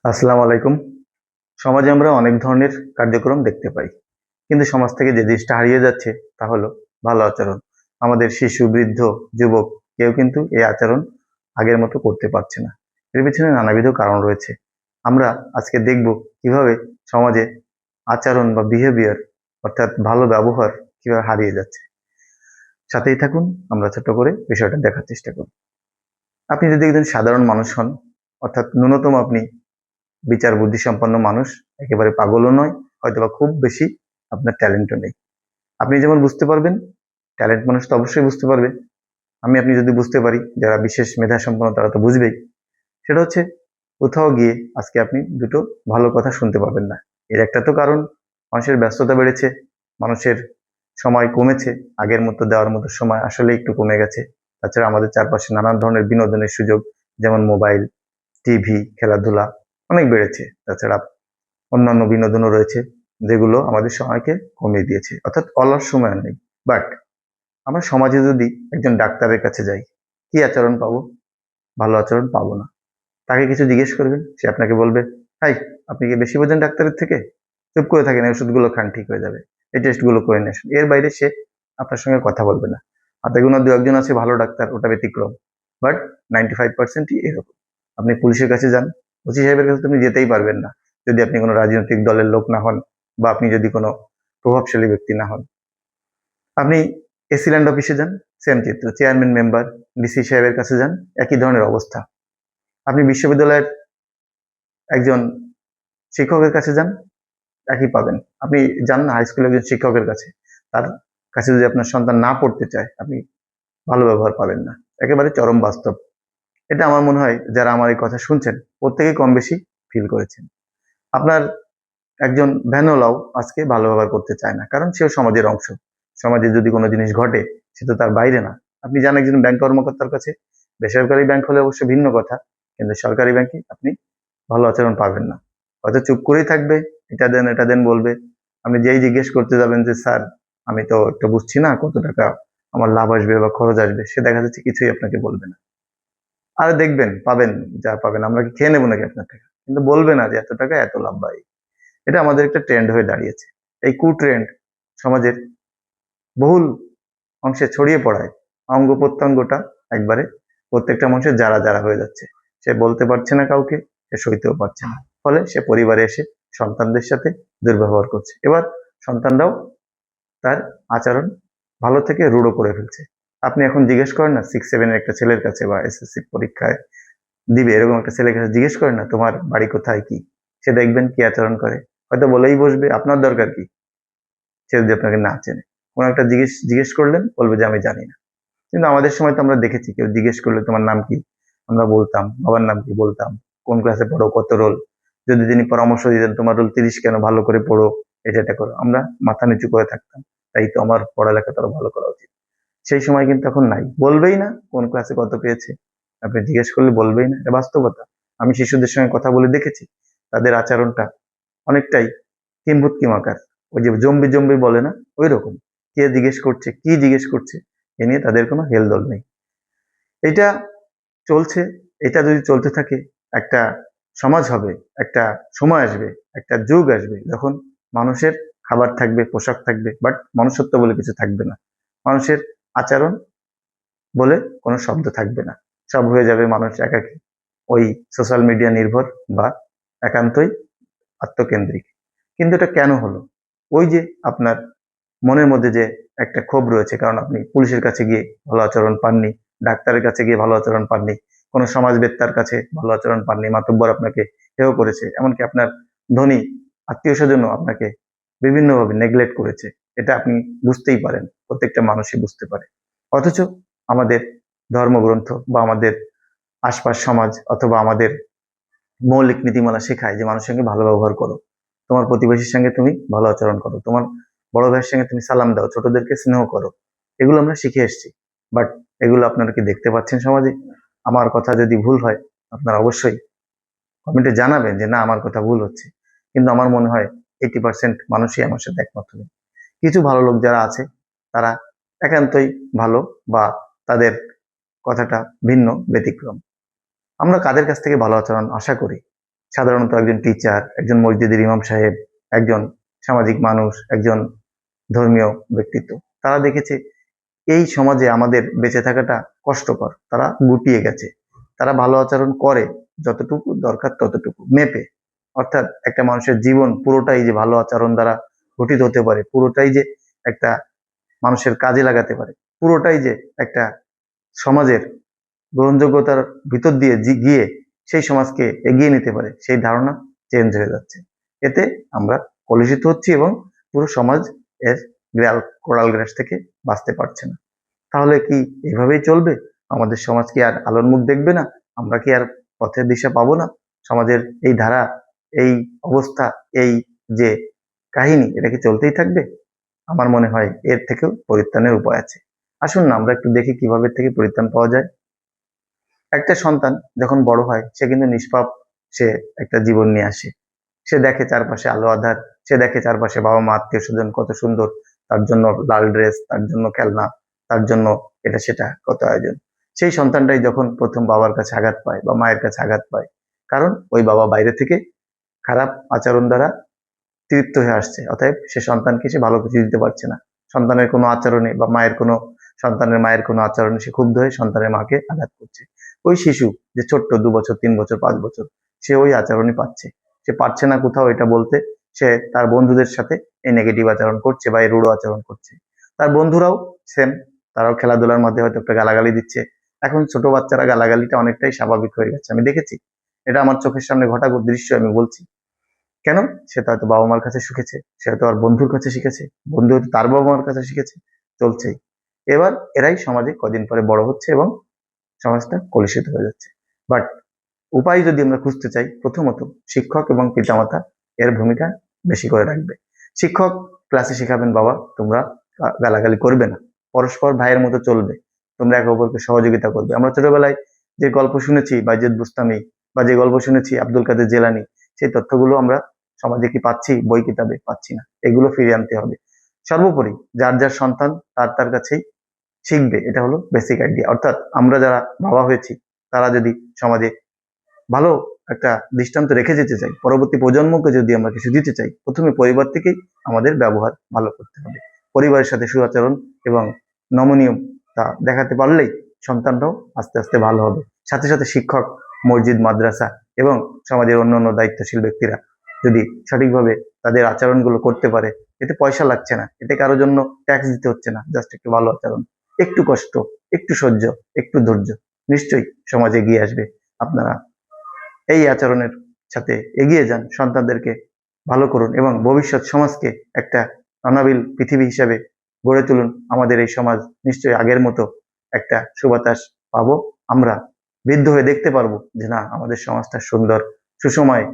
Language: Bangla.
আসসালামু আলাইকুম। সমাজে আমরা অনেক ধরনের কার্যক্রম দেখতে পাই, কিন্তু সমাজ থেকে যে জিনিসটা হারিয়ে যাচ্ছে তা হলো ভালো আচরণ। আমাদের শিশু, বৃদ্ধ, যুবক কেউ কিন্তু এই আচরণ আগের মতো করতে পারছে না। এর পিছনে নানাবিধ কারণ রয়েছে। আমরা আজকে দেখব কিভাবে সমাজে আচরণ বা বিহেভিয়ার অর্থাৎ ভালো ব্যবহার কিভাবে হারিয়ে যাচ্ছে। সাথেই থাকুন, আমরা ছোট্ট করে বিষয়টা দেখার চেষ্টা করব। আপনি যদি একজন সাধারণ মানুষ হন, অর্থাৎ ন্যূনতম আপনি বিচার বুদ্ধি সম্পন্ন মানুষ, একেবারে পাগলও নয়, হয়তোবা খুব বেশি আপনার ট্যালেন্টও নেই। আপনি যেমন বুঝতে পারবেন, ট্যালেন্ট মানুষ তো অবশ্যই বুঝতে পারবে। আপনি যদি বুঝতে পারি, যারা বিশেষ মেধা সম্পন্ন তারা তো বুঝবেই। সেটা হচ্ছে, কোথাও গিয়ে আজকে আপনি দুটো ভালো কথা শুনতে পাবেন না। এর একটা তো কারণ, মানুষের ব্যস্ততা বেড়েছে, মানুষের সময় কমেছে, আগের মতো দেওয়ার মতো সময় আসলে একটু কমে গেছে। তাছাড়া আমাদের চারপাশে নানান ধরনের বিনোদনের সুযোগ, যেমন মোবাইল, টিভি, খেলাধুলা অনেক বেড়েছে। তাছাড়া অন্যান্য বিনোদনও রয়েছে, যেগুলো আমাদের সময়কে কমিয়ে দিয়েছে, অর্থাৎ অলস সময় আর নেই। বাট আমরা সমাজে যদি একজন ডাক্তারের কাছে যাই, কি আচরণ পাবো? ভালো আচরণ পাবো না। তাকে কিছু জিজ্ঞেস করবেন, সে আপনাকে বলবে, হাই, আপনি কি বেশি বোঝেন ডাক্তারের থেকে? চুপ করে থাকেন, এই ওষুধগুলো খান, ঠিক হয়ে যাবে, এই টেস্টগুলো করে নিয়ে আসুন। এর বাইরে সে আপনার সঙ্গে কথা বলবে না। হাতে গোনা দু একজন আছে ভালো ডাক্তার, ওটা ব্যতিক্রম। বাট 95%ই এরকম। আপনি পুলিশের কাছে যান, ওসি সাহেবের কাছে তুমি যেতেই পারবেন না যদি আপনি কোনো রাজনৈতিক দলের লোক না হন, বা আপনি যদি কোনো প্রভাবশালী ব্যক্তি না হন। আপনি এসি ল্যান্ড অফিসে যান, সেম চিত্র। চেয়ারম্যান, মেম্বার, ডিসি সাহেবের কাছে যান, একই ধরনের অবস্থা। আপনি বিশ্ববিদ্যালয়ের একজন শিক্ষকের কাছে যান, একই পাবেন। আপনি যান না হাই স্কুলের একজন শিক্ষকের কাছে, তার কাছে যদি আপনার সন্তান না পড়তে চায়, আপনি ভালো ব্যবহার পাবেন না। একেবারে চরম বাস্তব। এটা আমার মনে হয় যারা আমার এই কথা শুনছেন, প্রত্যেকেই কম বেশি ফিল করেছেন। আপনার একজন ভ্যানওয়ালাও আজকে ভালো ব্যবহার করতে চায় না, কারণ সেও সমাজের অংশ। সমাজে যদি কোনো জিনিস ঘটে, সে তো তার বাইরে না। আপনি যান একজন ব্যাংক কর্মকর্তার কাছে, বেসরকারি ব্যাংক হলে অবশ্য ভিন্ন কথা, কিন্তু সরকারি ব্যাংকে আপনি ভালো আচরণ পাবেন না। হয়তো চুপ করেই থাকবে, এটা দেন বলবে। আপনি যেই জিজ্ঞেস করতে যাবেন যে স্যার, আমি তো একটু বুঝছি না কত টাকা আমার লাভ আসবে বা খরচ আসবে, সে দেখা যাচ্ছে কিছুই আপনাকে বলবে না। আর দেখবেন পাবেন, যা পাবেন আমরা কি খেয়ে নেবো নাকি আপনার টাকা, কিন্তু বলবে না যে এত টাকা এত লাভ ভাই। এটা আমাদের একটা ট্রেন্ড হয়ে দাঁড়িয়েছে। এই ট্রেন্ড সমাজের বহুল অংশে ছড়িয়ে পড়ায় অঙ্গ প্রত্যঙ্গটা একবারে প্রত্যেকটা মানুষের যারা যারা হয়ে যাচ্ছে। সে বলতে পারছে না কাউকে, সে সইতেও পারছে না। ফলে সে পরিবারে এসে সন্তানদের সাথে দুর্ব্যবহার করছে। এবার সন্তানরাও তার আচরণ ভালো থেকে রূঢ় করে ফেলছে। আপনি এখন জিজ্ঞেস করেন না 6-7 একটা ছেলের কাছে, বা এসএসসি পরীক্ষায় দিবে এরকম একটা ছেলের কাছে জিজ্ঞেস করেন না তোমার বাড়ি কোথায়, কি? সে দেখবেন কি আচরণ করে। হয়তো বলেই বসবে আপনার দরকার কি, সে যদি আপনাকে না চেনে। কোনো একটা জিজ্ঞেস জিজ্ঞেস করলেন, বলবে যে আমি জানি না। কিন্তু আমাদের সময় তো আমরা দেখেছি, কেউ জিজ্ঞেস করলে তোমার নাম কি, আমরা বলতাম। বাবার নাম কি বলতাম। কোন ক্লাসে পড়ো, কত রোল। যদি তিনি পরামর্শ দিতেন তোমার রোল 30 কেন, ভালো করে পড়ো, এটা করো, আমরা মাথা নিচু করে থাকতাম। তাই তো আমার পড়ালেখা তারা ভালো করা উচিত। সেই সময় কিন্তু এখন নাই, বলবেই না কোন ক্লাসে কত পেয়েছে। আপনি জিজ্ঞেস করলে বলবেই না, এটা বাস্তবতা। আমি শিশুদের সঙ্গে কথা বলে দেখেছি, তাদের আচরণটা অনেকটাই কিম্ভূত কিমাকার। ওই যে জম্বি জম্বি বলে না, ওই রকম। কে জিজ্ঞেস করছে, কি জিজ্ঞেস করছে, এ নিয়ে তাদের কোনো হেলদোল নেই। এটা চলছে। এটা যদি চলতে থাকে, একটা সমাজ হবে, একটা সময় আসবে, একটা যুগ আসবে যখন মানুষের খাবার থাকবে, পোশাক থাকবে, বাট মনুষ্যত্ব বলে কিছু থাকবে না। মানুষের আচরণ বলে কোনো শব্দ থাকবে না। সব হয়ে যাবে মানুষ একাকী, ওই সোশ্যাল মিডিয়া নির্ভর, বা একান্তই আত্মকেন্দ্রিক। কিন্তু এটা কেন হলো? ওই যে আপনার মনের মধ্যে যে একটা ক্ষোভ রয়েছে, কারণ আপনি পুলিশের কাছে গিয়ে ভালো আচরণ পাননি, ডাক্তারের কাছে গিয়ে ভালো আচরণ পাননি, কোনো সমাজবেত্তার কাছে ভালো আচরণ পাননি, মাতব্বর আপনাকে হেয় করেছে, এমনকি আপনার ধনী আত্মীয় স্বজনও আপনাকে বিভিন্নভাবে নেগলেক্ট করেছে। এটা আপনি বুঝতেই পারেন, প্রত্যেকটা মানুষই বুঝতে পারে। অথচ আমাদের ধর্মগ্রন্থ বা আমাদের আশপাশ সমাজ অথবা আমাদের মৌলিক নীতিমালা শেখায় যে মানুষের সঙ্গে ভালো ব্যবহার করো, তোমার প্রতিবেশীর সঙ্গে তুমি ভালো আচরণ করো, তোমার বড় ভাইয়ের সঙ্গে তুমি সালাম দাও, ছোটদেরকে স্নেহ করো। এগুলো আমরা শিখে এসেছি। বাট এগুলো আপনারা কি দেখতে পাচ্ছেন সমাজে? আমার কথা যদি ভুল হয়, আপনারা অবশ্যই কমেন্টে জানাবেন যে না, আমার কথা ভুল হচ্ছে। কিন্তু আমার মনে হয় 80% মানুষই আমার সাথে একমত হবে। কিছু ভালো লোক যারা আছে, তারা একান্তই ভালো, বা তাদের কথাটা ভিন্ন, ব্যতিক্রম। আমরা কাদের কাছ থেকে ভালো আচরণ আশা করি? সাধারণত একজন টিচার, একজন মসজিদের ইমাম সাহেব, একজন সামাজিক মানুষ, একজন ধর্মীয় ব্যক্তিত্ব, তারা দেখেছে এই সমাজে আমাদের বেঁচে থাকাটা কষ্টকর, তারা গুটিয়ে গেছে। তারা ভালো আচরণ করে যতটুকু দরকার ততটুকু মেপে। অর্থাৎ একটা মানুষের জীবন পুরোটাই যে ভালো আচরণ দ্বারা গঠিত হতে পারে, পুরোটাই যে একটা মানুষের কাজে লাগাতে পারে, পুরোটাই যে একটা সমাজের গ্রহণযোগ্যতার ভিতর দিয়ে গিয়ে সেই সমাজকে এগিয়ে নিতে পারে, সেই ধারণা চেঞ্জ হয়ে যাচ্ছে। এতে আমরা কলুষিত হচ্ছি এবং পুরো সমাজ এর কোড়াল গ্রাস থেকে বাঁচতে পারছে না। তাহলে কি এভাবেই চলবে? আমাদের সমাজ কি আর আলোর মুখ দেখবে না? আমরা কি আর পথের দিশা পাবো না? সমাজের এই ধারা, এই অবস্থা, এই যে কাহিনী, এটা কি চলতেই থাকবে? আমার মনে হয় এর থেকেও পরিত্রাণের উপায় আছে। আসুন না আমরা একটু দেখি কিভাবে এর থেকে পরিত্রাণ পাওয়া যায়। একটা সন্তান যখন বড় হয় সে কিন্তু নিষ্পাপ, সে একটা জীবন নিয়ে আসে। সে দেখে চারপাশে আলো আঁধার, সে দেখে চারপাশে বাবা মা আত্মীয় স্বজন কত সুন্দর, তার জন্য লাল ড্রেস, তার জন্য খেলনা, তার জন্য এটা সেটা কত আয়োজন। সেই সন্তানটাই যখন প্রথম বাবার কাছে আঘাত পায় বা মায়ের কাছে আঘাত পায়, কারণ ওই বাবা বাইরে থেকে খারাপ আচরণ দ্বারা তৃপ্ত হয়ে আসছে, অতএব সে সন্তানকে সে ভালো কিছু দিতে পারছে না। সন্তানের কোনো আচরণে বা সন্তানের মায়ের কোনো আচরণে সে ক্ষুব্ধ হয়ে সন্তানের মাকে আঘাত করছে। ওই শিশু যে ছোট্ট 2 বছর, 3 বছর, 5 বছর, সে ওই আচরণই পাচ্ছে। সে পারছে না কোথাও এটা বলতে, সে তার বন্ধুদের সাথে এই নেগেটিভ আচরণ করছে বা এই রূঢ় আচরণ করছে। তার বন্ধুরাও সেম, তারাও খেলাধুলার মধ্যে হয়তো একটা গালাগালি দিচ্ছে। এখন ছোট বাচ্চারা গালাগালিটা অনেকটাই স্বাভাবিক হয়ে গেছে, আমি দেখেছি। এটা আমার চোখের সামনে ঘটা দৃশ্য, আমি বলছি। কেন? সে তো হয়তো বাবা মার কাছে শিখেছে, সে হয়তো আর বন্ধুর কাছে শিখেছে, বন্ধু হয়তো তার বাবা মার কাছে শিখেছে, চলছেই। এবার এরাই সমাজে কদিন পরে বড় হচ্ছে এবং সমাজটা কলুষিত হয়ে যাচ্ছে। বাট উপায় যদি আমরা খুঁজতে চাই, প্রথমত শিক্ষক এবং পিতামাতা এর ভূমিকা বেশি করে রাখবে। শিক্ষক ক্লাসে শেখাবেন, বাবা তোমরা গালাগালি করবে না, পরস্পর ভাইয়ের মতো চলবে, তোমরা একে অপরকে সহযোগিতা করবে। আমরা ছোটবেলায় যে গল্প শুনেছি বাইজুদ বুস্তামি, বা যে গল্প শুনেছি আব্দুল কাদের জেলানি, সেই তথ্যগুলো আমরা সমাজে কি পাচ্ছি? বই কিতাবে পাচ্ছি না। এগুলো ফিরিয়ে আনতে হবে। সর্বোপরি যার যার সন্তান তার তার কাছেই শিখবে, এটা হলো বেসিক আইডিয়া। অর্থাৎ আমরা যারা বাবা হয়েছি তারা যদি সমাজে ভালো একটা দৃষ্টান্ত রেখে যেতে চাই, পরবর্তী প্রজন্মকে যদি আমরা কিছু দিতে চাই, প্রথমে পরিবার থেকেই আমাদের ব্যবহার ভালো করতে হবে। পরিবারের সাথে সুআচরণ এবং নমনীয়তা দেখাতে পারলেই সন্তানরাও আস্তে আস্তে ভালো হবে। সাথে সাথে শিক্ষক, মসজিদ, মাদ্রাসা এবং সমাজের অন্যান্য দায়িত্বশীল ব্যক্তিরা যদি সঠিকভাবে তাদের আচরণগুলো করতে পারে, এতে পয়সা লাগছে না, এতে কারোর জন্য ট্যাক্স দিতে হচ্ছে না, জাস্ট একটু ভালো আচরণ, একটু কষ্ট, একটু সহ্য, একটু ধৈর্য, নিশ্চয়ই সমাজে এগিয়ে আসবে। আপনারা এই আচরণের সাথে এগিয়ে যান, সন্তানদেরকে ভালো করুন এবং ভবিষ্যৎ সমাজকে একটা অনাবিল পৃথিবী হিসাবে গড়ে তুলুন। আমাদের এই সমাজ নিশ্চয়ই আগের মতো একটা সুবাতাস পাবো। আমরা বৃদ্ধ হয়ে দেখতে পারবো যে না, আমাদের সমাজটা সুন্দর, সুসময়